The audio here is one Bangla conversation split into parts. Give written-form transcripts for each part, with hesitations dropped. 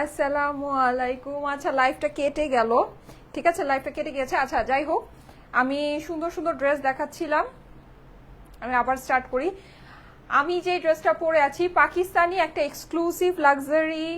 আসসালামু আলাইকুম। আচ্ছা, লাইভটা কেটে গেল। ঠিক আছে, লাইভটা কেটে গেছে। আচ্ছা, যাই হোক, আমি সুন্দর সুন্দর ড্রেস দেখাচ্ছিলাম। আমি আবার স্টার্ট করি। আমি যে ড্রেসটা পরে আছি পাকিস্তানি একটা এক্সক্লুসিভ লাক্সারি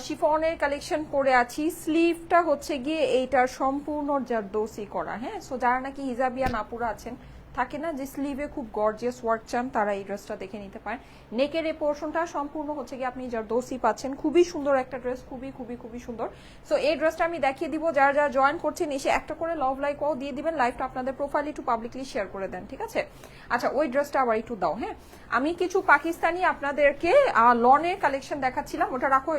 শিফনের কালেকশন পরে আছি। স্লিভটা হচ্ছে গিয়ে এইটার সম্পূর্ণ জারদৌসি করা। হ্যাঁ, সো যারা নাকি হিজাবিয়ান আপুরা আছেন, থাকে না যে স্লিভে খুব গর্জিয়াস ওয়ার্ক চান, তারা এই ড্রেসটা দেখে নিতে পারেন। নেকের এই পোর্শনটা সম্পূর্ণ হচ্ছে গিয়ে আপনি জারদৌসি পাচ্ছেন। খুবই সুন্দর একটা ড্রেস, খুবই খুবই খুবই সুন্দর। সো এই ড্রেসটা আমি দেখিয়ে দিব। যারা যারা জয়েন করছেন এসে একটা করে লাভ লাইক ওয়াও দিয়ে দিবেন। লাইভটা আপনাদের প্রোফাইলে একটু পাবলিকলি শেয়ার করে দেন, ঠিক আছে? আচ্ছা, ওই ড্রেসটা আবার একটু দাও। হ্যাঁ, আমি কিছু পাকিস্তানি আপনাদেরকে লনের কালেকশন দেখাচ্ছিলাম, ওটা রাখো,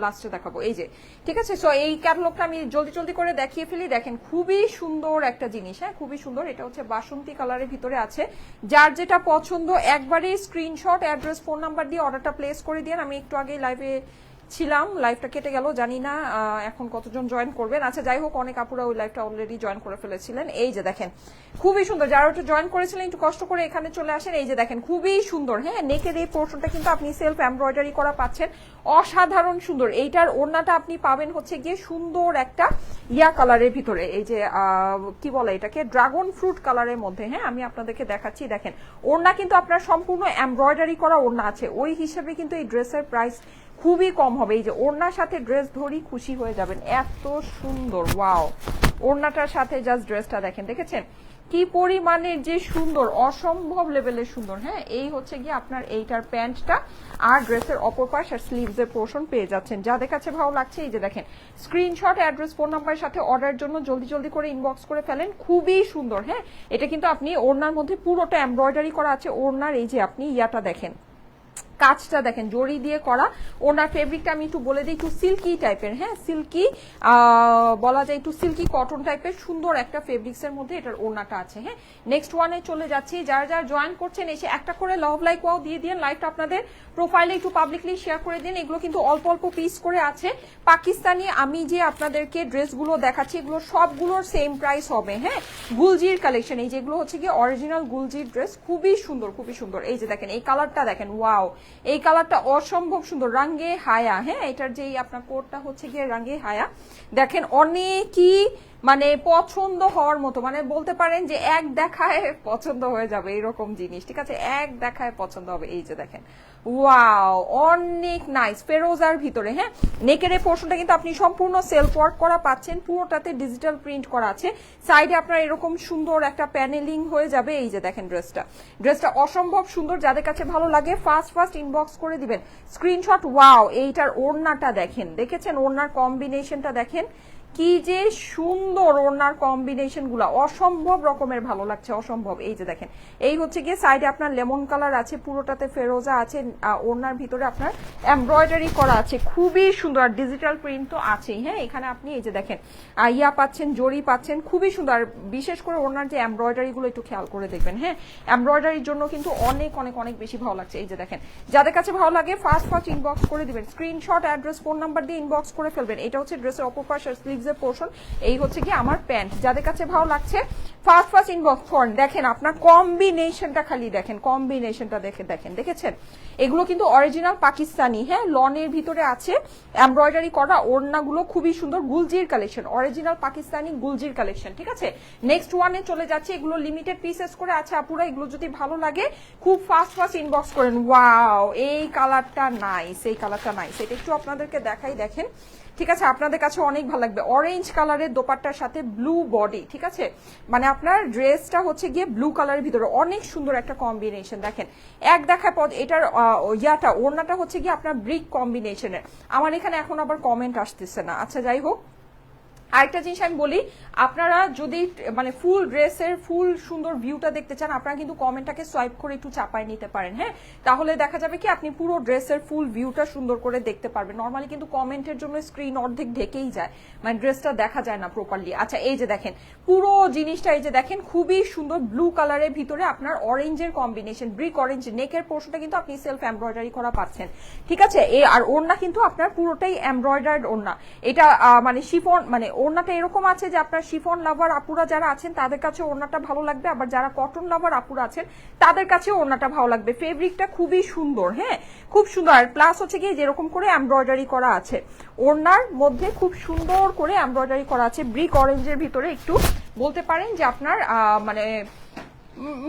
লাস্টে দেখাবো। এই যে, ঠিক আছে। সো এই ক্যাটালগটা আমি জলদি জলদি করে দেখিয়ে ফেলি। দেখেন, খুবই সুন্দর একটা জিনিস। হ্যাঁ, খুবই সুন্দর। এটা হচ্ছে বাসন্তী কালারের ভিতরে আছে। যার যেটা পছন্দ একবারে স্ক্রিনশট, অ্যাড্রেস, ফোন নাম্বার দিয়ে অর্ডারটা প্লেস করে দিন। আমি একটু আগে লাইভে ছিলাম, লাইভটা কেটে গেল, জানি না এখন কতজন জয়েন করবেন। আচ্ছা, যাই হোক, অনেক আপুরা ওই লাইভটা অলরেডি জয়েন করে ফেলেছিলেন। এই যে দেখেন, খুবই সুন্দর। যারা একটু জয়েন করেছিলেন একটু কষ্ট করে এখানে চলে আসেন। এই যে দেখেন, খুবই সুন্দর। হ্যাঁ, নেকের এই পোর্শনটা কিন্তু আপনি সেলফ এমব্রয়ডারি করা পাচ্ছেন, অসাধারণ সুন্দর। এইটার ওড়নাটা আপনি পাবেন হচ্ছে গিয়ে সুন্দর একটা ইয়া কালারের ভিতরে, এই যে কি বলে এটাকে, ড্রাগন ফ্রুট কালারের মধ্যে। হ্যাঁ, আমি আপনাদেরকে দেখাচ্ছি। দেখেন, ওড়না কিন্তু আপনার সম্পূর্ণ এমব্রয়ডারি করা ওড়না আছে। ওই হিসেবে কিন্তু এই ড্রেসের প্রাইস খুবই কম হবে। এই যে ওড়নার সাথে ড্রেস ধরি খুশি হয়ে যাবেন, এত সুন্দর। ওয়াও, ওড়নাটার সাথে জাস্ট ড্রেসটা দেখেন, দেখেছেন কি পরিমাণের যে সুন্দর, অসম্ভব লেভেলের সুন্দর। হ্যাঁ, এই হচ্ছে গিয়ে আপনার এইটার প্যান্টটা, আর ড্রেসের অপর পাশ আর স্লিভস এর পোর্শন পেয়ে যাচ্ছেন। যাদের কাছে ভালো লাগছে এই যে দেখেন, স্ক্রিনশট, অ্যাড্রেস, ফোন নাম্বারের সাথে অর্ডারের জন্য জলদি জলদি করে ইনবক্স করে ফেলেন। খুবই সুন্দর। হ্যাঁ, এটা কিন্তু আপনি ওড়নার মধ্যে পুরোটা এমব্রয়ডারি করা আছে। ওড়নার এই যে আপনি ইয়াটা দেখেন, কাজটা দেখেন, জড়ি দিয়ে করা। ওনার ফেব্রিকটা আমি একটু বলে দিই, একটু সিল্কি টাইপের। হ্যাঁ, সিল্কি বলা যায়, একটু সিল্কি কটন টাইপের সুন্দর একটা ফেব্রিক্স এর মধ্যে এটার ওড়নাটা আছে। হ্যাঁ, নেক্সট ওয়ানে চলে যাচ্ছি। যারা যারা জয়েন করছেন এসে একটা করে লাভ লাইক ওয়াও দিয়ে দিন। লাইভটা আপনাদের প্রোফাইলে একটু পাবলিকলি শেয়ার করে দিন। এগুলো কিন্তু অল্প অল্প পিস করে আছে পাকিস্তানি। আমি যে আপনাদেরকে ড্রেসগুলো দেখাচ্ছি এগুলো সবগুলোর সেম প্রাইস হবে। হ্যাঁ, গুলজির কালেকশন, এই যেগুলো হচ্ছে কি অরিজিনাল গুলজির ড্রেস, খুবই সুন্দর, খুবই সুন্দর। এই যে দেখেন, এই কালারটা দেখেন, ওয়াও, এই কালারটা অসম্ভব সুন্দর, রাঙ্গে হায়া। হ্যাঁ, এটার যে আপনার কোটটা হচ্ছে গিয়ে রাঙ্গে হায়া। দেখেন, অনেকই মানে পছন্দ হওয়ার মতো, মানে বলতে পারেন যে এক দেখায় পছন্দ হয়ে যাবে এরকম জিনিস। ঠিক আছে, এক দেখায় পছন্দ হবে। এই যে দেখেন, ওয়াও, অনেক নাইস, ফেরোজার ভিতরে। হ্যাঁ, নেকের এই পোর্শনটা কিন্তু আপনি সম্পূর্ণ সেলফ ওয়ার্ক করা পাচ্ছেন, পুরোটাতে ডিজিটাল প্রিন্ট করা আছে। সাইডে আপনার এরকম সুন্দর একটা প্যানেলিং হয়ে যাবে। এই যে দেখেন, ড্রেসটা অসম্ভব সুন্দর। যাদের কাছে ভালো লাগে ফার্স্ট ফার্স্ট ইনবক্স করে দিবেন স্ক্রিনশট। ওয়াও, এইটার ওড়নাটা দেখেন, দেখেছেন ওড়নার কম্বিনেশনটা দেখেন, কি যে সুন্দর ওড়নার কম্বিনেশন গুলা, অসম্ভব রকমের ভালো লাগছে, অসম্ভব। এই যে দেখেন, এই হচ্ছে গিয়ে সাইডে আপনার লেমন কালার আছে, পুরোটাতে ফেরোজা আছে, ওড়নার ভিতরে আপনার এমব্রয়ডারি করা আছে, খুবই সুন্দর। আর ডিজিটাল প্রিন্ট তো আছেই। হ্যাঁ, এখানে আপনি এই যে দেখেন ইয়া পাচ্ছেন, জড়ি পাচ্ছেন, খুবই সুন্দর। বিশেষ করে ওড়নার যে এমব্রয়ডারি গুলো একটু খেয়াল করে দেখবেন। হ্যাঁ, এমব্রয়ডারির জন্য কিন্তু অনেক অনেক অনেক বেশি ভালো লাগছে। এই যে দেখেন, যাদের কাছে ভালো লাগে ফার্স্ট ফার্স্ট ইনবক্স করে দিবেন, স্ক্রিনশট, অ্যাড্রেস, ফোন নাম্বার দিয়ে ইনবক্স করে ফেলবেন। এটা হচ্ছে ড্রেসের অপর পাশ আর স্লিভস এর পোর্শন। এই হচ্ছে কি আমার প্যান্ট। যাদের কাছে ভালো লাগছে ফার্স্ট ফার্স্ট ইনবক্স করেন। দেখেন, আপনার কম্বিনেশনটা খালি দেখেন, কম্বিনেশনটা দেখেন, দেখেছেন এগুলো কিন্তু অরিজিনাল পাকিস্তানি। হ্যাঁ, লনের ভিতরে আছে এমব্রয়ডারি করা, ওড়নাগুলো খুবই সুন্দর, গুলজির কালেকশন, অরিজিনাল পাকিস্তানি গুলজির কালেকশন। ঠিক আছে, নেক্সট ওয়ানে চলে যাচ্ছে। এগুলো লিমিটেড পিসেস করে আছে আপুরা, এগুলো যদি ভালো লাগে খুব ফার্স্ট ফার্স্ট ইনবক্স করেন। ওয়াও, এই কালারটা নাইস, এই কালারটা নাইস। এটা একটু আপনাদেরকে দেখাই, দেখেন। ঠিক আছে, আপনাদের কাছে অনেক ভালো লাগবে। অরেঞ্জ কালারের দোপাট্টার সাথে ব্লু বডি। ঠিক আছে, মানে আপনার ড্রেসটা হচ্ছে গিয়ে ব্লু কালারের ভিতরে, অনেক সুন্দর একটা কম্বিনেশন। দেখেন, এক দেখার পর এটার ইয়াটা ওড়নাটা হচ্ছে গিয়ে আপনার ব্রিক কম্বিনেশনের। আমার এখানে এখন আবার কমেন্ট আসতেছে না। আচ্ছা, যাই হোক, আরেকটা জিনিস আমি বলি, আপনারা যদি মানে ফুল ড্রেসের ফুল সুন্দর ভিউটা দেখতে চান, আপনারা কিন্তু কমেন্টটাকে সোয়াইপ করে একটু চাপায় নিতে পারেন। হ্যাঁ, তাহলে দেখা যাবে কি আপনি পুরো ড্রেসের ফুল ভিউটা সুন্দর করে দেখতে পারবেন। নর্মালি কিন্তু কমেন্টের জন্য স্ক্রিন অর্ধেক ঢেকেই যায়, মানে ড্রেসটা দেখা যায় না প্রপারলি। আচ্ছা, এই যে দেখেন পুরো জিনিসটা, এই যে দেখেন খুবই সুন্দর ব্লু কালারের ভিতরে আপনার অরেঞ্জের কম্বিনেশন, ব্রিক অরেঞ্জ। নেকের পোর্শনটা কিন্তু আপনি সেলফ এমব্রয়ডারি করা পাচ্ছেন। ঠিক আছে, আর ওড়না কিন্তু আপনার পুরোটাই এমব্রয়ডার্ড ওড়না। এটা মানে শিফন, মানে ওড়নাটা এরকম আছে যে আপনার শিফন লাভার আপুরা যারা আছেন তাদের কাছে ওড়নাটা ভালো লাগবে, আবার যারা কটন লাভার আপুরা আছেন তাদের কাছে ওড়নাটা ভালো লাগবে। ফেব্রিকটা খুবই সুন্দর, হ্যাঁ খুব সুন্দর। আর প্লাস হচ্ছে কি যেরকম করে এমব্রয়ডারি করা আছে, ওড়নার মধ্যে খুব সুন্দর করে এমব্রয়ডারি করা আছে ব্রিক অরেঞ্জের ভিতরে, একটু বলতে পারেন যে আপনার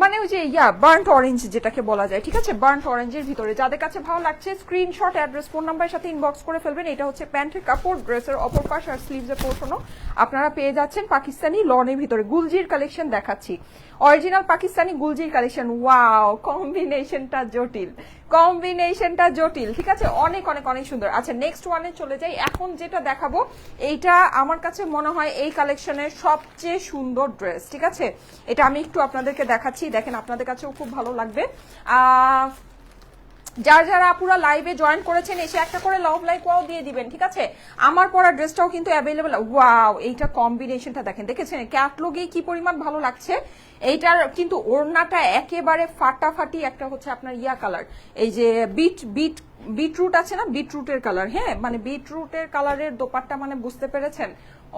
মানে ওই যে বার্ন্ট অরেঞ্জ যেটাকে বলা যায়, ঠিক আছে, বার্ন্ট অরেঞ্জের ভিতরে। যাদের কাছে ভালো লাগছে স্ক্রিনশট, অ্যাড্রেস, ফোন নাম্বারের সাথে ইনবক্স করে ফেলবেন। এটা হচ্ছে প্যান্টের কাপড়, ড্রেসের অপর পাশ আর স্লিভসের পোর্শনও আপনারা পেয়ে যাচ্ছেন পাকিস্তানি লনের ভিতরে। গুলজির কালেকশন দেখাচ্ছি, অরিজিনাল পাকিস্তানি গুলজির কালেকশন। ওয়াও, কম্বিনেশনটা জটিল, কম্বিনেশনটা জটিল, ঠিক আছে, অনেক অনেক অনেক সুন্দর। আচ্ছা নেক্সট ওয়ানে চলে যাই। এখন যেটা দেখাবো এইটা আমার কাছে মনে হয় এই কালেকশনের সবচেয়ে সুন্দর ড্রেস, ঠিক আছে। এটা আমি একটু আপনাদেরকে দেখাচ্ছি, দেখেন আপনাদের কাছেও খুব ভালো লাগবে। যারা যারা আপুরা লাইভে জয়েন করেছেন এসে একটা করে লাভ লাইক ওয়াও দিয়ে দিবেন, ঠিক আছে। আমার পরা ড্রেসটাও কিন্তু অ্যাভেলেবল। ওয়াও, এইটা কম্বিনেশনটা দেখেন, দেখেছেন ক্যাটলগে কি পরিমাণ ভালো লাগছে। এইটার কিন্তু ওড়নাটা একেবারে ফাটাফাটি একটা হচ্ছে আপনার কালার, এই যে বিটরুট আছে না, বিটরুটের কালার, হ্যাঁ মানে বিটরুটের কালারের দোপাট্টা, মানে বুঝতে পেরেছেন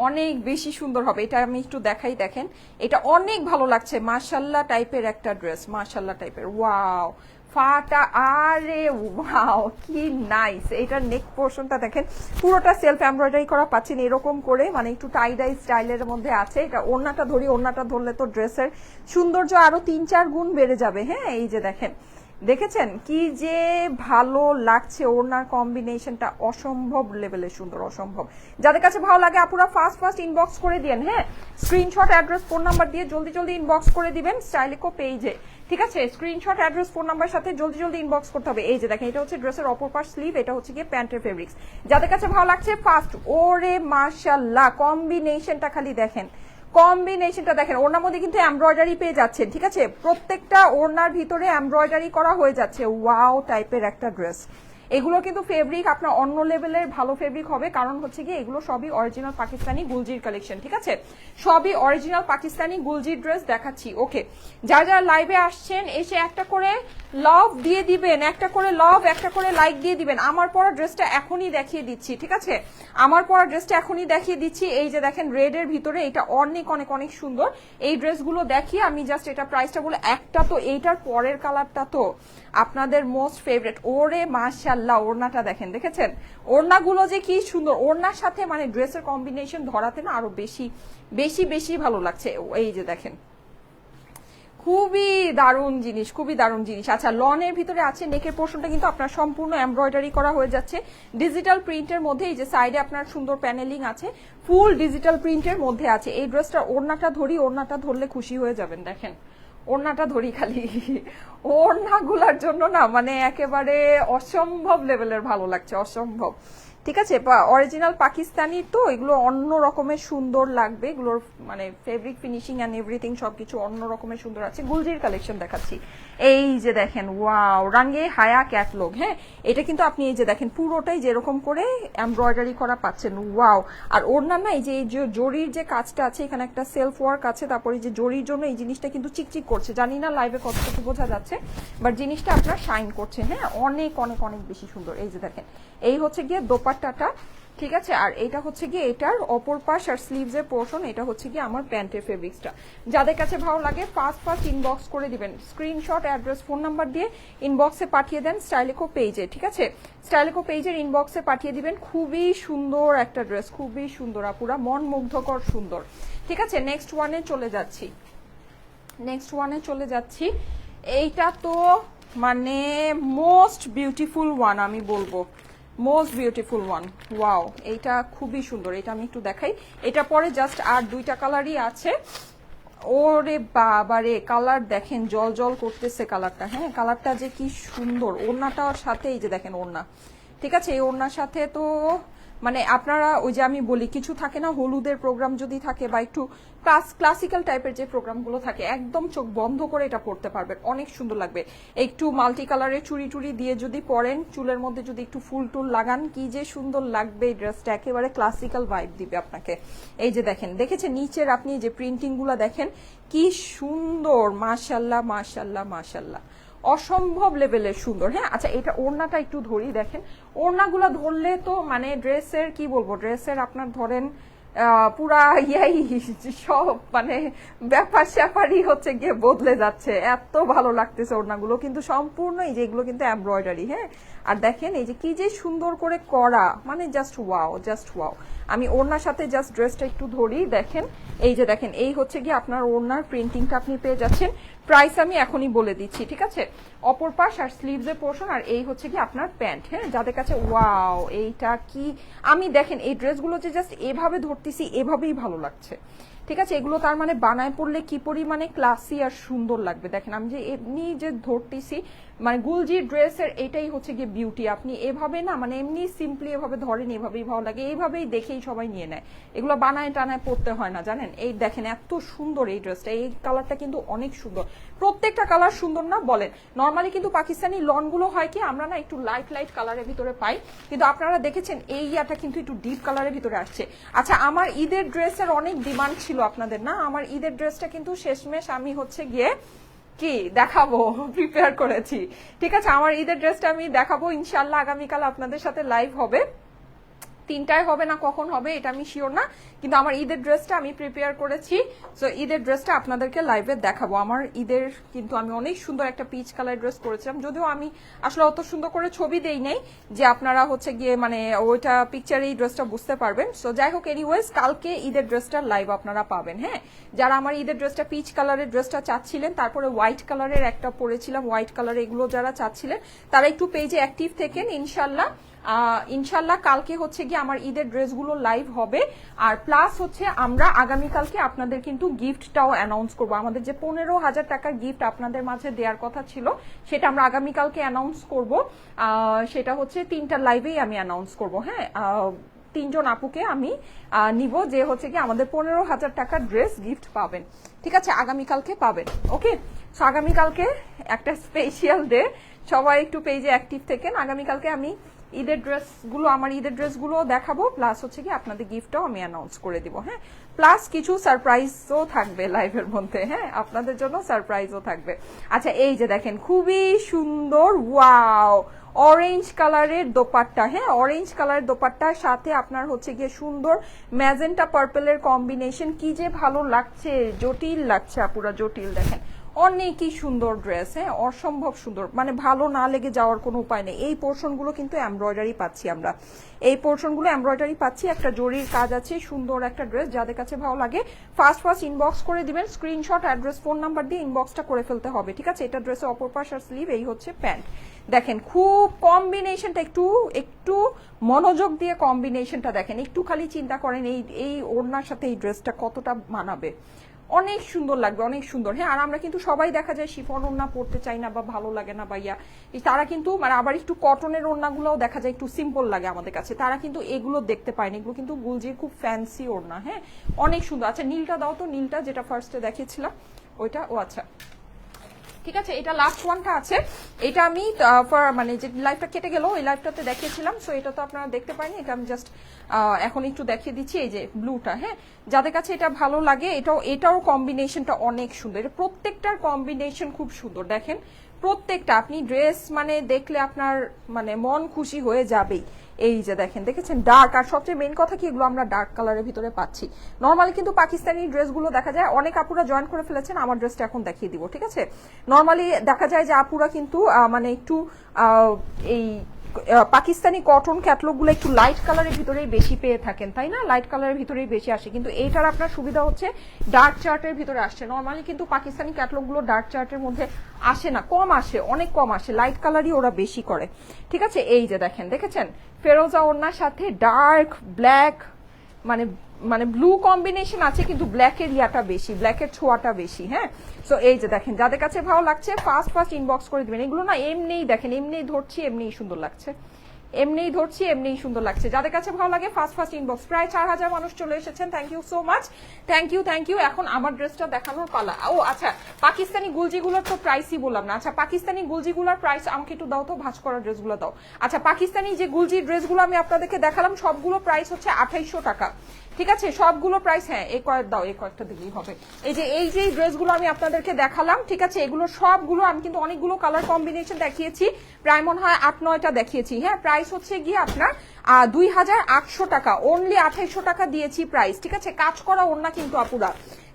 অনেক বেশি সুন্দর হবে। এটা আমি একটু দেখাই, দেখেন এটা অনেক ভালো লাগছে, মাশাল্লাহ টাইপের একটা ড্রেস, মাশাল্লাহ টাইপের। ওয়াও ফাটা, আরে ওয়াও কি নাইস। এটার নেক পোর্শনটা দেখেন পুরোটা সেলফ এমব্রয়ডারি করা পাচ্ছেন এরকম করে, মানে একটু টাই ডাই স্টাইলের মধ্যে আছে। এটা ওড়নাটা ধরি, ওড়নাটা ধরলে তো ড্রেসের সৌন্দর্য আরো 3-4 গুণ বেড়ে যাবে। হ্যাঁ এই যে দেখেন, দেখেছেন কি যে ভালো লাগছে, ওড়নার কম্বিনেশনটা অসম্ভব লেভেলের সুন্দর, অসম্ভব। যাদের কাছে ভালো লাগে আপুরা ফার্স্ট ইনবক্স করে দিন, হ্যাঁ স্ক্রিনশট, অ্যাড্রেস, ফোন নাম্বার দিয়ে জলদি জলদি ইনবক্স করে দিবেন স্টাইলিকো পেজে, ঠিক আছে। স্ক্রিনশট, অ্যাড্রেস, ফোন নাম্বার সাথে জলদি জলদি ইনবক্স করতে হবে। এই যে দেখেন এটা হচ্ছে ড্রেসের অপর পাশ স্লিভ, এটা হচ্ছে গিয়ে প্যান্টের ফেব্রিক্স। যাদের কাছে ভালো লাগছে ফার্স্ট, ওরে মাশাআল্লাহ কম্বিনেশনটা খালি দেখেন, কম্বিনেশনটা দেখেন। ওড়নার মধ্যে কিন্তু এমব্রয়ডারি পেয়ে যাচ্ছেন, ঠিক আছে, প্রত্যেকটা ওড়নার ভিতরে এমব্রয়ডারি করা হয়ে যাচ্ছে। ওয়াও টাইপের একটা ড্রেস। এগুলো কিন্তু ফেব্রিক আপনার অন্য লেভেলের ভালো ফেব্রিক হবে, কারণ হচ্ছে কি এগুলো সবই অরিজিনাল পাকিস্তানি গুলজির কালেকশন, ঠিক আছে, সবই অরিজিনাল পাকিস্তানি গুলজির ড্রেস দেখাচ্ছি। ওকে, যারা যারা লাইভে আসছেন এসে একটা করে লাভ দিয়ে দিবেন, একটা করে লাভ, একটা করে লাইক দিয়ে দিবেন। আমার পরা ড্রেসটা এখনই দেখিয়ে দিচ্ছি, ঠিক আছে, আমার পরা ড্রেসটা এখনই দেখিয়ে দিচ্ছি। এই যে দেখেন রেডের ভিতরে, এটা অনেক অনেক অনেক সুন্দর। এই ড্রেসগুলো দেখিয়ে আমি জাস্ট এটা প্রাইসটা বলে, একটা তো এইটার পরের কালারটা তো আপনাদের মোস্ট ফেভারিট। ওরে মাশাআল্লাহ, ওড়নাটা দেখেন, দেখেছেন ওড়নাগুলো যে কি সুন্দর, ওড়নার সাথে মানে ড্রেসের কম্বিনেশন ধরাতে না আরো বেশি বেশি বেশি ভালো লাগছে। এই যে দেখেন খুবই দারুণ জিনিস, খুবই দারুণ জিনিস। আচ্ছা লনের ভিতরে আছে, নেকের পোর্শনটা কিন্তু আপনার সম্পূর্ণ এমব্রয়ডারি করা হয়ে যাচ্ছে ডিজিটাল প্রিন্টের মধ্যে। এই যে সাইডে আপনার সুন্দর প্যানেলিং আছে, ফুল ডিজিটাল প্রিন্টের মধ্যে আছে। এই ড্রেসটা ওড়নাটা ধরি, ওড়নাটা ধরলে খুশি হয়ে যাবেন। দেখেন ওড়নাটা ধরি খালি, ওড়নাগুলার জন্য না মানে একেবারে অসম্ভব লেভেলের ভালো লাগছে, অসম্ভব, ঠিক আছে। অরিজিনাল পাকিস্তানি তো এগুলো অন্য রকমের সুন্দর লাগবে, এগুলোর মানে ফেব্রিক ফিনিশিং এন্ড এভরিথিং সবকিছু অন্য রকমের সুন্দর আছে। গুলজির কালেকশন দেখাচ্ছি, এই যে দেখেন ওয়াও রাঙ্গে হায়া ক্যাটলগ। হ্যাঁ এটা কিন্তু আপনি এই যে দেখেন পুরোটাই যেরকম করে এমব্রয়ডারি করা পাচ্ছেন। ওয়াও, আর ওড়না না এই যে জরির যে কাজটা আছে, এখানে একটা সেলফ ওয়ার্ক আছে, তারপরে যে জরির জন্য এই জিনিসটা কিন্তু চিকচিক করছে, জানি না লাইভে কতটুকু বোঝা যাচ্ছে, বাট জিনিসটা আপনার শাইন করছে। হ্যাঁ অনেক অনেক অনেক বেশি সুন্দর। এই যে দেখেন এই হচ্ছে গিয়ে দোপাট্টাটা, ঠিক আছে, আর এটা হচ্ছে গিয়ে এটার অপর পাশ আর স্লিভস এর পোর্শন, এটা হচ্ছে গিয়ে আমার প্যান্টের ফেব্রিক্সটা। যাদের কাছে ভালো লাগে ফার্স্ট ইনবক্স করে দিবেন, স্ক্রিনশট, অ্যাড্রেস, ফোন নাম্বার দিয়ে ইনবক্সে পাঠিয়ে দেন স্টাইলিকো পেজে, ঠিক আছে, স্টাইলিকো পেজের ইনবক্সে পাঠিয়ে দিবেন। খুবই সুন্দর একটা ড্রেস, খুবই সুন্দর আপুরা, মন মুগ্ধকর সুন্দর, ঠিক আছে। নেক্সট ওয়ানে চলে যাচ্ছি, নেক্সট ওয়ানে চলে যাচ্ছি। এইটা তো মানে মোস্ট বিউটিফুল ওয়ান, আমি বলবো মোস্ট বিউটিফুল ওয়ান। ওয়াও এইটা খুবই সুন্দর, এটা আমি একটু দেখাই। এটা পরে জাস্ট আর দুইটা কালারই আছে। ওরে বাবারে কালার দেখেন, জল জল করতেছে কালারটা। হ্যাঁ কালারটা যে কি সুন্দর, ওড়নাটার সাথে এই যে দেখেন ওড়না, ঠিক আছে, এই ওড়নার সাথে তো মানে আপনারা ওই যে আমি বলি কিছু থাকে না হলুদের প্রোগ্রাম যদি থাকে বা একটু ক্লাসিক্যাল টাইপের যে প্রোগ্রামগুলো থাকে, একদম চোখ বন্ধ করে এটা পড়তে পারবেন, অনেক সুন্দর লাগবে। একটু মাল্টি কালারের চুড়ি টুড়ি দিয়ে যদি পরেন, চুলের মধ্যে যদি একটু ফুল টুল লাগান, কি যে সুন্দর লাগবে এই ড্রেসটা, একেবারে ক্লাসিক্যাল ভাইব দিবে আপনাকে। এই যে দেখেন, দেখেছেন নিচের আপনি যে প্রিন্টিং গুলা দেখেন কি সুন্দর, মাশাল্লাহ মাশাল্লাহ মাশাল্লাহ, অসম্ভব লেভেলের সুন্দর। হ্যাঁ আচ্ছা এটা ওড়নাটা একটু ধরি, দেখেন ওড়নাগুলা ধরলে তো মানে ড্রেসের কি বলবো, ড্রেসের আপনার ধরেন পুরা ইয়াই সব মানে ব্যাপার স্যাপারই হচ্ছে গিয়ে বদলে যাচ্ছে, এত ভালো লাগতেছে ওড়নাগুলো কিন্তু সম্পূর্ণ এই যে এগুলো কিন্তু এমব্রয়ডারি। হ্যাঁ, আর দেখেন এই যে কি যে সুন্দর করে করা, মানে জাস্ট ওয়াও, জাস্ট ওয়াও। আমি ওড়নার সাথে জাস্ট ড্রেসটা একটু ধরি, দেখেন এই যে দেখেন এই হচ্ছে গিয়ে আপনার ওড়নার প্রিন্টিংটা আপনি পেয়ে যাচ্ছেন। প্রাইস আমি এখনই বলে দিচ্ছি, ঠিক আছে? অপর পাশ আর স্লিভসের পোর্শন, আর এই হচ্ছে কি আপনার প্যান্ট। হ্যাঁ, যাদের কাছে ওয়াও এইটা কি, আমি দেখেন এই ড্রেসগুলো যে জাস্ট এভাবে ধরতেছি এভাবেই ভালো লাগছে, ঠিক আছে? এগুলো তার মানে বানায় পড়লে কি পরিমাণে ক্লাসি আর সুন্দর লাগবে দেখেন। আমি যে এমনি যে ধরতেছি, মানে গুলজি ড্রেসের এটাই হচ্ছে গিয়ে বিউটি। আপনি এভাবে না মানে এমনি সিম্পলি এভাবে ধরেন, এভাবেই ভালো লাগে, এইভাবেই দেখেই সবাই নিয়ে নেয়। এগুলো বানায় টানায় পড়তে হয় না, জানেন? এই দেখেন এত সুন্দর এই ড্রেসটা, এই কালারটা কিন্তু অনেক সুন্দর, প্রত্যেকটা কালার সুন্দর না বলেন? নর্মালি কিন্তু পাকিস্তানি লনগুলো হয় কি আমরা না একটু লাইট লাইট কালারের ভিতরে পাই, কিন্তু আপনারা দেখেছেন এই ইয়াটা কিন্তু একটু ডিপ কালারের ভিতরে আসছে। আচ্ছা, আমার ঈদের ড্রেসের অনেক ডিমান্ড ছিল আপনাদের না, আমার ঈদের ড্রেসটা কিন্তু শেষমেশ আমি হচ্ছে গিয়ে কি দেখাবো, প্রিপেয়ার করেছি, ঠিক আছে? আমার ঈদের ড্রেসটা আমি দেখাবো ইনশাল্লাহ, আগামীকাল আপনাদের সাথে লাইভ হবে, 3টায় হবে না কখন হবে এটা আমি শিওর না, কিন্তু আমার ঈদের ড্রেসটা আমি প্রিপেয়ার করেছি। সো ঈদের ড্রেসটা আপনাদেরকে লাইভে দেখাবো। আমার ঈদের কিন্তু আমি অনেক সুন্দর একটা পিচ কালার ড্রেস করেছিলাম, যদিও আমি আসলে অত সুন্দর করে ছবি দেই নাই যে আপনারা হচ্ছে গিয়ে মানে ওইটা পিকচারে এই ড্রেসটা বুঝতে পারবেন। সো যাই হোক, এনিওয়েজ কালকে ঈদের ড্রেসটার লাইভ আপনারা পাবেন। হ্যাঁ, যারা আমার ঈদের ড্রেসটা পিচ কালারের ড্রেসটা চাচ্ছিলেন, তারপরে হোয়াইট কালারের একটা পরেছিলাম, হোয়াইট কালার, এগুলো যারা চাচ্ছিলেন তারা একটু পেজে অ্যাক্টিভ থেকেন। ইনশাল্লাহ কালকে হচ্ছে গিয়ে আমার ঈদের ড্রেসগুলো লাইভ হবে। আর প্লাস হচ্ছে আমরা আগামীকালকে আপনাদের কিন্তু গিফটটাও অ্যানাউন্স করবো। আমাদের যে 15,000 টাকার গিফট আপনাদের মাঝে দেওয়ার কথা ছিল, সেটা আমরা আগামীকালকে অ্যানাউন্স করব। সেটা হচ্ছে 3টা লাইভেই আমি অ্যানাউন্স করব। হ্যাঁ, 3জন আপুকে আমি নিব যে হচ্ছে কি আমাদের 15,000 টাকার ড্রেস গিফট পাবেন, ঠিক আছে? আগামীকালকে পাবেন। ওকে, সো আগামীকালকে একটা স্পেশাল ডে, সবাই একটু পেজে অ্যাক্টিভ থেকেন। আগামীকালকে আমি ঈদের ড্রেসগুলো, আমার ঈদের ড্রেসগুলো দেখাবো, প্লাস হচ্ছে কি আপনাদের গিফটটাও আমি অ্যানাউন্স করে দিব। হ্যাঁ, প্লাস কিছু সারপ্রাইজও থাকবে লাইভের মধ্যে। হ্যাঁ, আপনাদের জন্য সারপ্রাইজও থাকবে। আচ্ছা, এই যে দেখেন খুবই সুন্দর, ওয়াও, অরেঞ্জ কালারের দোপাট্টা। হ্যাঁ, অরেঞ্জ কালারের দোপাট্টার সাথে আপনার হচ্ছে গিয়ে সুন্দর ম্যাজেন্টা পার্পলের কম্বিনেশন, কি যে ভালো লাগছে, জটিল লাগছে আপুরা, জটিল। দেখেন অনেকই সুন্দর ড্রেস। হ্যাঁ, অসম্ভব সুন্দর, মানে ভালো না লেগে যাওয়ার কোনো উপায় নেই। এই পোর্শনগুলো কিন্তু এমব্রয়ডারি পাচ্ছি আমরা, এই পোর্শনগুলো এমব্রয়ডারি পাচ্ছি, একটা জরির কাজ আছে, সুন্দর একটা ড্রেস। যাদের কাছে ভালো লাগে ফার্স্ট ইনবক্স করে দিবেন, স্ক্রিনশট, অ্যাড্রেস, ফোন নাম্বার দিয়ে ইনবক্সটা করে ফেলতে হবে, ঠিক আছে? এটা ড্রেসের অপর পাশ আর স্লিভ, এই হচ্ছে প্যান্ট। দেখেন খুব কম্বিনেশনটা, একটু মনোযোগ দিয়ে কম্বিনেশনটা দেখেন, একটু খালি চিন্তা করেন এই ওড়নার সাথে এই ড্রেসটা কতটা মানাবে, অনেক সুন্দর লাগবে, অনেক সুন্দর। হ্যাঁ, আর আমরা কিন্তু সবাই দেখা যায় শিফন ওড়না পড়তে চাই না বা ভালো লাগে না ভাইয়া, তারা কিন্তু মানে আবার একটু কটনের ওড়নাগুলোও দেখা যায় একটু সিম্পল লাগে আমাদের কাছে, তারা কিন্তু এগুলো দেখতে পায় না। এগুলো কিন্তু গুলজির খুব ফ্যান্সি ওড়না। হ্যাঁ, অনেক সুন্দর। আচ্ছা, নীলটা দাও তো, নীলটা যেটা ফার্স্টে দেখিয়েছিলাম ওইটা। ও আচ্ছা, ঠিক আছে, এটা লাস্ট ওয়ানটা আছে। এটা আমি মানে যে লাইভটা কেটে গেল ওই লাইভটাতে দেখিয়েছিলাম, সো এটা তো আপনারা দেখতে পাইনি, এটা আমি জাস্ট এখন একটু দেখিয়ে দিচ্ছি। এই যে ব্লুটা, হ্যাঁ, যাদের কাছে এটা ভালো লাগে, এটাও কম্বিনেশনটা অনেক সুন্দর, এটা প্রত্যেকটার কম্বিনেশন খুব সুন্দর। দেখেন প্রত্যেকটা আপনি ড্রেস মানে দেখলে আপনার মানে মন খুশি হয়ে যাবেই। এই যে দেখেন, দেখেছেন ডার্ক, আর সবচেয়ে মেইন কথা কি এগুলো আমরা ডার্ক কালারের ভিতরে পাচ্ছি। নর্মালি কিন্তু পাকিস্তানি ড্রেসগুলো দেখা যায়, অনেক আপুরা জয়েন করে ফেলেছেন, আমার ড্রেসটা এখন দেখিয়ে দিব, ঠিক আছে? নর্মালি দেখা যায় যে আপুরা কিন্তু মানে একটু এই পাকিস্তানি কটন ক্যাটলগুলো একটু লাইট কালারের ভিতরেই বেশি পেয়ে থাকেন, তাই না? লাইট কালারের ভিতরেই বেশি আসে, কিন্তু এইটার আপনার সুবিধা হচ্ছে ডার্ক চার্টের ভিতরে আসছে। নর্মালি কিন্তু পাকিস্তানি ক্যাটলগুলো ডার্ক চার্টের মধ্যে আসে না, কম আসে, অনেক কম আসে, লাইট কালারই ওরা বেশি করে, ঠিক আছে? এই যে দেখেন, দেখেছেন ফেরোজা ওড়নার সাথে ডার্ক ব্ল্যাক, মানে ব্লু কম্বিনেশন আছে, কিন্তু ব্ল্যাকের ইয়াটা বেশি, ব্ল্যাকের ছোঁয়াটা বেশি। হ্যাঁ, সো এই যে দেখেন, যাদের কাছে ভালো লাগছে ফার্স্ট ইনবক্স করে দিবেন। এগুলো না এমনিই দেখেন, এমনিই ধরছি এমনিই সুন্দর লাগছে, এমনিই ধরছি এমনিই সুন্দর লাগছে। যাদের কাছে ভালো লাগে ফার্স্ট ইনবক্স। প্রায় 4,000 মানুষ চলে এসেছেন, thank you so much, thank you. এখন আমার ড্রেসটা দেখানোর পালা। ও আচ্ছা, পাকিস্তানি গুলজিগুলোর তো প্রাইসই বললাম না। আচ্ছা, পাকিস্তানি গুলজিগুলোর প্রাইস আমাকে একটু দাও তো, ভাঁজ করা ড্রেসগুলো দাও। আচ্ছা, পাকিস্তানি যে গুলজি ড্রেসগুলো আমি আপনাদেরকে দেখালাম সবগুলো প্রাইস হচ্ছে 2800 টাকা, ঠিক আছে, সবগুলো প্রাইস, হ্যাঁ এই কয়েক দাও, এই কয়েকটা দিলেই হবে। এই যে ড্রেসগুলো আমি আপনাদেরকে দেখালাম, ঠিক আছে, এগুলো সবগুলো আমি কিন্তু অনেকগুলো কালার কম্বিনেশন দেখিয়েছি, প্রায় মনে হয় 8-9টা দেখিয়েছি। হ্যাঁ, প্রাইস হচ্ছে গিয়ে আপনার 2800 টাকা, অনলি 2800 টাকা দিয়েছি প্রাইস। ঠিক আছে, কাজ করা ওড়না কিন্তু আপুরা,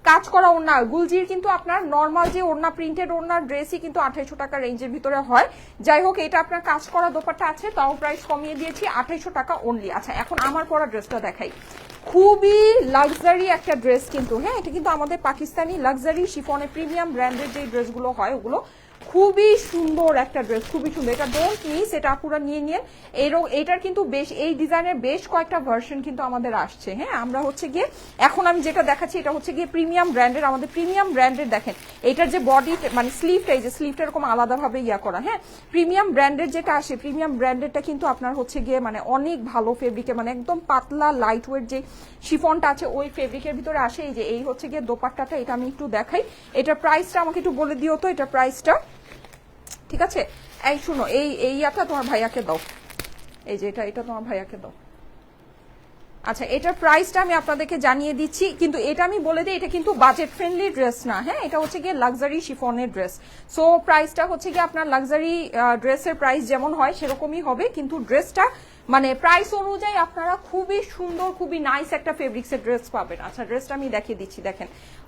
কাজ করা ওড়না গুলজির কিন্তু আপনার নর্মাল যে ওড়না প্রিন্টেড ওড়নার ড্রেসই কিন্তু 2800 টাকা রেঞ্জের ভিতরে হয়। যাই হোক, এটা আপনার কাজ করা দোপাট্টা আছে, তাও প্রাইস কমিয়ে দিয়েছি 2800 টাকা অনলি। আচ্ছা, এখন আমার পরা ড্রেসটা দেখাই, খুবই লাক্সারি একটা ড্রেস কিন্তু। হ্যাঁ, এটা কিন্তু আমাদের পাকিস্তানি লাক্সারি শিফনের প্রিমিয়াম ব্র্যান্ডের যে ড্রেসগুলো হয় ওগুলো, খুবই সুন্দর একটা ড্রেস, খুবই সুন্দর। এটা ডোন্ট মিস, এটা পুরো নিয়ে নিয়ে। এইটার কিন্তু বেশ, এই ডিজাইনের বেশ কয়েকটা ভার্সন কিন্তু আমাদের আসছে। হ্যাঁ, আমরা হচ্ছে গিয়ে এখন আমি যেটা দেখাচ্ছি এটা হচ্ছে গিয়ে প্রিমিয়াম ব্র্যান্ডের, আমাদের প্রিমিয়াম ব্র্যান্ডের। দেখেন এটার যে বডি মানে স্লিভটা, এই যে স্লিভটা এরকম আলাদাভাবে ইয়া করা। হ্যাঁ, প্রিমিয়াম ব্র্যান্ডের যেটা আসে, প্রিমিয়াম ব্র্যান্ডেরটা কিন্তু আপনার হচ্ছে গিয়ে মানে অনেক ভালো ফেব্রিকে, মানে একদম পাতলা লাইট ওয়েট যে শিফনটা আছে ওই ফেব্রিকের ভিতরে আসে। এই যে এই হচ্ছে গিয়ে দোপাট্টাটা, এটা আমি একটু দেখাই। এটার প্রাইসটা আমাকে একটু বলে দিও তো, এটার প্রাইসটা। ঠিক আছে, এই শুনো, এই ইয়াটা তোমার ভাইয়াকে দাও, এই যে এটা তোমার ভাইয়াকে দাও। আচ্ছা, এটার প্রাইসটা আমি আপনাদেরকে জানিয়ে দিচ্ছি, কিন্তু এটা আমি বলে দিই এটা কিন্তু বাজেট ফ্রেন্ডলি ড্রেস না। হ্যাঁ, এটা হচ্ছে গিয়ে লাক্সারি শিফনের ড্রেস। সো প্রাইসটা হচ্ছে গিয়ে আপনার লাক্সারি ড্রেসের প্রাইস যেমন হয় সেরকমই হবে, কিন্তু ড্রেসটা মানে প্রাইস অনুযায়ী আপনারা খুবই সুন্দর, খুবই নাইস একটা ফেব্রিক্সের ড্রেস পাবেন। আচ্ছা, ড্রেসটা আমি দেখিয়ে দিচ্ছি, দেখেন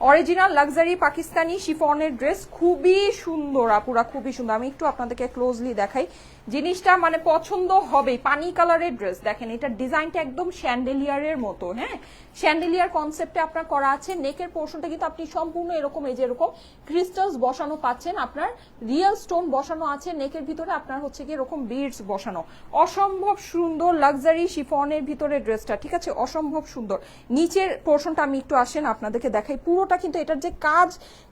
অরিজিনাল লাক্সারি পাকিস্তানি শিফনের ড্রেস, খুবই সুন্দর আপুরা, খুবই সুন্দর। আমি একটু আপনাদেরকে ক্লোজলি দেখাই, জিনিসটা মানে পছন্দ হবে। পানি কালারের ড্রেস, দেখেন এটার ডিজাইনটা একদম শ্যান্ডেলিয়ারের মতো। হ্যাঁ, শ্যান্ডেলিয়ার কনসেপ্টে আপনার করা আছে। নেকের পোর্শনটা কিন্তু আপনি সম্পূর্ণ এরকম, এই যে এরকম ক্রিস্টালস বসানো পাচ্ছেন, আপনার রিয়েল স্টোন বসানো আছে নেকের ভিতরে, আপনার হচ্ছে কি এরকম বিডস বসানো। অসম্ভব সুন্দর লাক্সারি শিফনের ভিতরে ড্রেসটা, ঠিক আছে, অসম্ভব সুন্দর। নিচের পোর্শনটা আমি একটু আসেন আপনাদেরকে দেখাই, পুরোটা কিন্তু এটার যে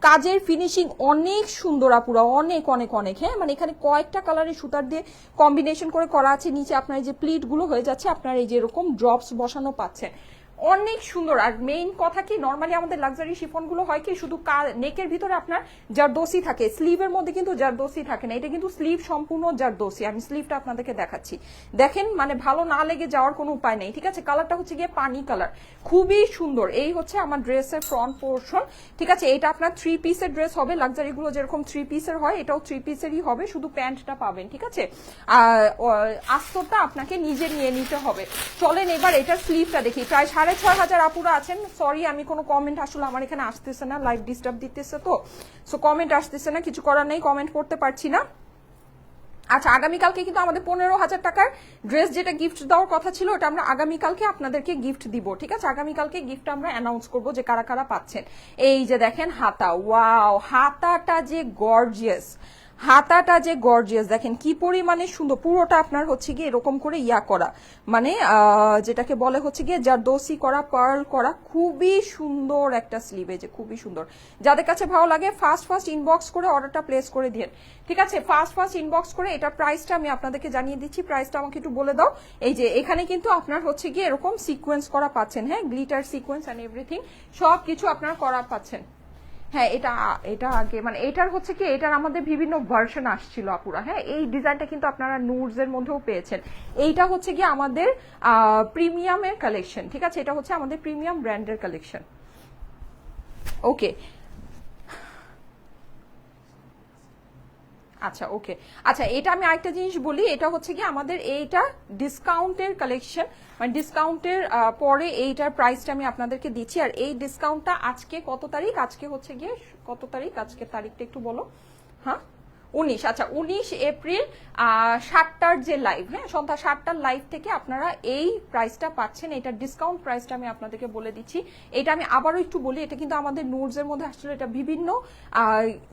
কাজের ফিনিশিং অনেক সুন্দর আপুরা, অনেক অনেক অনেক। হ্যাঁ, মানে এখানে কয়েকটা কালারের সুতার দিয়ে কম্বিনেশন করে করা আছে। নিচে আপনার এই যে প্লিট গুলো হয়ে যাচ্ছে, আপনার এই যে এরকম ড্রপস বসানো পাচ্ছেন, অনেক সুন্দর। আর মেইন কথা কি, নর্মালি আমাদের লাক্সারি শিফন গুলো হয় কি শুধু নেকের ভিতরে আপনার জারদোসি থাকে, স্লিভের মধ্যে কিন্তু জারদোসি থাকে না। এটা কিন্তু স্লিভ সম্পূর্ণ জারদোসি। আমি স্লিভটা আপনাদেরকে দেখাচ্ছি, দেখেন মানে ভালো না লেগে যাওয়ার কোনো উপায় নেই। ঠিক আছে, কালারটা হচ্ছে গিয়ে পানি কালার, খুবই সুন্দর। এই হচ্ছে আমার ড্রেসের ফ্রন্ট পোর্শন। ঠিক আছে, এটা আপনার 3 পিসের ড্রেস হবে, লাক্সারি গুলো যেরকম 3 পিসের হয় এটাও 3 পিসেরই হবে, শুধু প্যান্টটা পাবেন। ঠিক আছে, আস্তরটা আপনাকে নিজে নিয়ে নিতে হবে। চলেন এবার এটার স্লিভটা দেখি। প্রায় 6500 আপুরা আছেন। সরি, আমি কোনো কমেন্ট আসলে আমার এখানে আসতেছে না, লাইভ ডিস্টার্ব দিতেছে তো, সো কমেন্ট আসতেছে না, কিছু করার নেই, কমেন্ট করতে পারছি না। আচ্ছা, আগামীকালকে কিন্তু আমাদের 15,000 টাকার ড্রেস যেটা গিফট দেওয়ার কথা ছিল ওটা আমরা আগামীকালকে আপনাদেরকে গিফট দিব। ঠিক আছে, আগামীকালকে গিফট আমরা অ্যানাউন্স করবো যে কারা কারা পাচ্ছেন। এই যে দেখেন হাতা, ওয়াও, হাতাটা যে গর্জিয়াস, হাতাটা যে গর্জিয়াস, দেখেন কি পরিমাণে সুন্দর। পুরোটা আপনার হচ্ছে গিয়ে এরকম করে ইয়া করা, মানে যেটাকে বলে হচ্ছে গিয়ে জারদোসি করা, পার্ল করা, খুবই সুন্দর একটা স্লিভে, যে খুবই সুন্দর। যাদের কাছে ভালো লাগে ফার্স্ট ইনবক্স করে অর্ডারটা প্লেস করে দিন। ঠিক আছে, ফার্স্ট ইনবক্স করে। এটার প্রাইসটা আমি আপনাদেরকে জানিয়ে দিচ্ছি, প্রাইসটা আমাকে একটু বলে দাও। এই যে এখানে কিন্তু আপনার হচ্ছে গিয়ে এরকম সিকোয়েন্স করা পাচ্ছেন। হ্যাঁ, গ্লিটার সিকোয়েন্স এন্ড এভরিথিং সবকিছু আপনারা করা পাচ্ছেন। হ্যাঁ, এটা আগে মানে এটার হচ্ছে কি, এটার আমাদের বিভিন্ন ভার্সন আসছিল আপুরা। হ্যাঁ, এই ডিজাইনটা কিন্তু আপনারা নুডস এর মধ্যেও পেয়েছেন। এইটা হচ্ছে কি আমাদের প্রিমিয়ামের কালেকশন। ঠিক আছে, এটা হচ্ছে আমাদের প্রিমিয়াম ব্র্যান্ডের কালেকশন। ওকে, আচ্ছা ওকে। আচ্ছা, এটা আমি আরেকটা জিনিস বলি, এটা হচ্ছে কি আমাদের এইটা ডিসকাউন্টের কালেকশন, মানে ডিসকাউন্টের পরে এইটার প্রাইসটা আমি আপনাদেরকে দিচ্ছি। আর এই ডিসকাউন্টটা আজকে কত তারিখ, আজকে হচ্ছে গিয়ে কত তারিখ, আজকে তারিখটা একটু বলো। হ্যাঁ, 19। আচ্ছা, 19 এপ্রিল 7টার যে লাইভ, হ্যাঁ সন্ধ্যা 7টার লাইভ থেকে আপনারা এই প্রাইসটা পাচ্ছেন। এটা ডিসকাউন্ট প্রাইসটা আমি আপনাদেরকে বলে দিচ্ছি। এটা আমি আবারও একটু বলি, এটা কিন্তু আমাদের নুডস এর মধ্যে আসলে এটা বিভিন্ন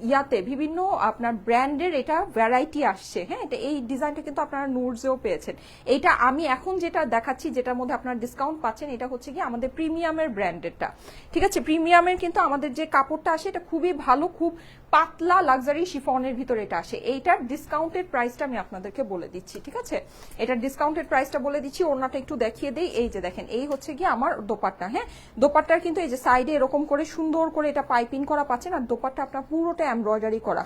ইয়াতে বিভিন্ন আপনার ব্র্যান্ডের এটা ভ্যারাইটি আসছে। হ্যাঁ, এটা এই ডিজাইনটা কিন্তু আপনারা নুডসেও পেয়েছেন। এইটা আমি এখন যেটা দেখাচ্ছি যেটার মধ্যে আপনারা ডিসকাউন্ট পাচ্ছেন, এটা হচ্ছে কি আমাদের প্রিমিয়ামের ব্র্যান্ডেরটা। ঠিক আছে, প্রিমিয়ামের কিন্তু আমাদের যে কাপড়টা আসে এটা খুবই ভালো, খুব পাতলা লাক্সারি শিফনের ভিতরে। এটা আসে। এইটার ডিসকাউন্টেড প্রাইসটা আমি আপনাদেরকে বলে দিচ্ছি, ঠিক আছে? এটার ডিসকাউন্টেড প্রাইসটা বলে দিচ্ছি। ওড়নাটা একটু দেখিয়ে দেই। এই যে দেখেন, এই হচ্ছে গিয়ে আমার দোপাট্টা। হ্যাঁ, দোপাট্টার কিন্তু এই যে সাইডে এরকম করে সুন্দর করে এটা পাইপিং করা পাচ্ছেন, আর দোপাট্টা আপনার পুরোটা এমব্রয়ডারি করা,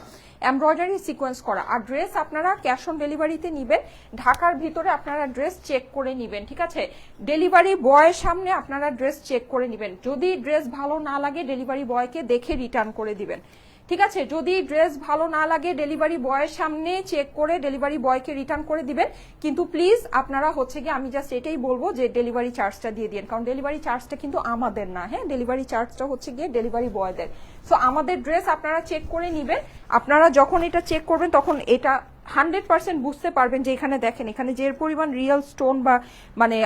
এমব্রয়ডারি সিকোয়েন্স করা। আর ড্রেস আপনারা ক্যাশ অন ডেলিভারিতে নিবেন, ঢাকার ভিতরে আপনারা ড্রেস চেক করে নিবেন, ঠিক আছে? ডেলিভারি বয়ের সামনে আপনারা ড্রেস চেক করে নিবেন। যদি ড্রেস ভালো না লাগে ডেলিভারি বয়কে দেখে রিটার্ন করে দিবেন, ঠিক আছে? যদি ড্রেস ভালো না লাগে ডেলিভারি বয়ের সামনে চেক করে ডেলিভারি বয়কে রিটার্ন করে দিবেন। কিন্তু প্লিজ আপনারা হচ্ছে গিয়ে, আমি জাস্ট এটাই বলবো যে ডেলিভারি চার্জটা দিয়ে দিন, কারণ ডেলিভারি চার্জটা কিন্তু আমাদের না। হ্যাঁ, ডেলিভারি চার্জটা হচ্ছে গিয়ে ডেলিভারি বয়দের। সো আমাদের ড্রেস আপনারা চেক করে নিবেন। আপনারা যখন এটা চেক করবেন তখন এটা 100% বুঝতে পারবেন যে এখানে দেখেন, এখানে যে পরিমাণ রিয়েল স্টোন বা মানে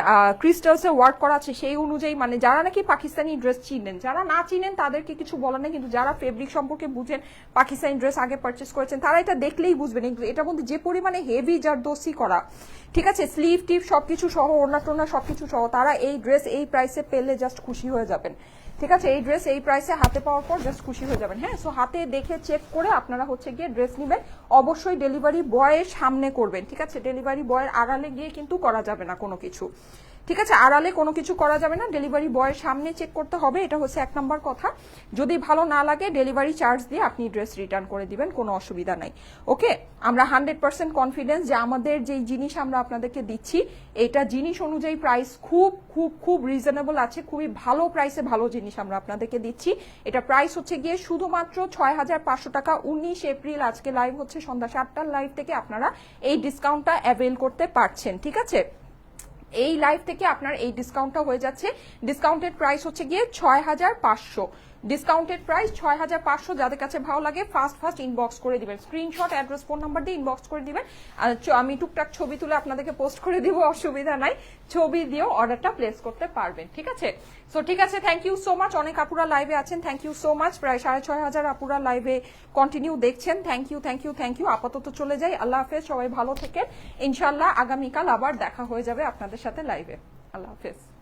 ক্রিস্টালসে ওয়ার্ক করা আছে সেই অনুযায়ী, মানে যারা নাকি পাকিস্তানি ড্রেস চিনেন, যারা না চিনেন তাদেরকে কিছু বলার নেই, কিন্তু যারা ফেব্রিক সম্পর্কে বুঝেন, পাকিস্তানি ড্রেস আগে পারচেস করেছেন, তারা এটা দেখলেই বুঝবেন এটার মধ্যে যে পরিমাণে হেভি জারদোসি করা, ঠিক আছে? স্লিভ টিপ সবকিছু সহ, ওড়না টোনা সবকিছু সহ, তারা এই ড্রেস এই প্রাইসে পেলে জাস্ট খুশি হয়ে যাবেন, ঠিক আছে? এই ড্রেস এই প্রাইসে হাতে পাওয়ার পর জাস্ট খুশি হয়ে যাবেন। হ্যাঁ, সো হাতে দেখে চেক করে আপনারা হচ্ছে গিয়ে ড্রেস নেবেন। অবশ্যই ডেলিভারি বয়ের সামনে করবেন, ঠিক আছে? ডেলিভারি বয়ের আড়ালে গিয়ে কিন্তু করা যাবে না কোনো কিছু, ঠিক আছে? আড়ালে কোনো কিছু করা যাবে না, ডেলিভারি বয়ের সামনে চেক করতে হবে। এটা হচ্ছে 1 নম্বর কথা। যদি ভালো না লাগে ডেলিভারি চার্জ দিয়ে আপনি ড্রেস রিটার্ন করে দিবেন, কোনো অসুবিধা নাই। ওকে, আমরা 100% কনফিডেন্স যে আমাদের যেই জিনিস আমরা আপনাদেরকে দিচ্ছি এটা জিনিস অনুযায়ী প্রাইস খুব খুব খুব রিজনেবল আছে, খুবই ভালো প্রাইসে ভালো জিনিস আমরা আপনাদেরকে দিচ্ছি। এটা প্রাইস হচ্ছে গিয়ে শুধুমাত্র 6500 টাকা। 19 এপ্রিল আজকে লাইভ হচ্ছে সন্ধ্যা 7টার লাইভ থেকে আপনারা এই ডিসকাউন্টটা অ্যাভেল করতে পারছেন, ঠিক আছে? এই লাইভ থেকে আপনার এই ডিসকাউন্টটা হয়ে যাচ্ছে। ডিসকাউন্টেড প্রাইস হচ্ছে গিয়ে 6500, ডিসকাউন্টেড প্রাইস 6500। যাদের কাছে ভালো লাগে ফার্স্ট ইনবক্স করে দিবেন, স্ক্রিনশট, অ্যাড্রেস, ফোন নাম্বার দিয়ে ইনবক্স করে দিবেন। আর আমি টুকটাক ছবি তুলে আপনাদেরকে পোস্ট করে দিব, অসুবিধা নাই। ছবি দিয়েও অর্ডারটা প্লেস করতে পারবেন, ঠিক আছে? সো ঠিক আছে, থ্যাংক ইউ সো মাচ। অনেক আপুরা লাইভে আছেন, থ্যাংক ইউ সো মাচ। প্রায় 6500 আপুরা লাইভে কন্টিনিউ দেখছেন, thank you thank you thank you. আপাতত চলে যাই, আল্লাহ হাফেজ, সবাই ভালো থেকেন। ইনশাল্লাহ আগামীকাল আবার দেখা হয়ে যাবে আপনাদের সাথে লাইভে। আল্লাহ হাফেজ।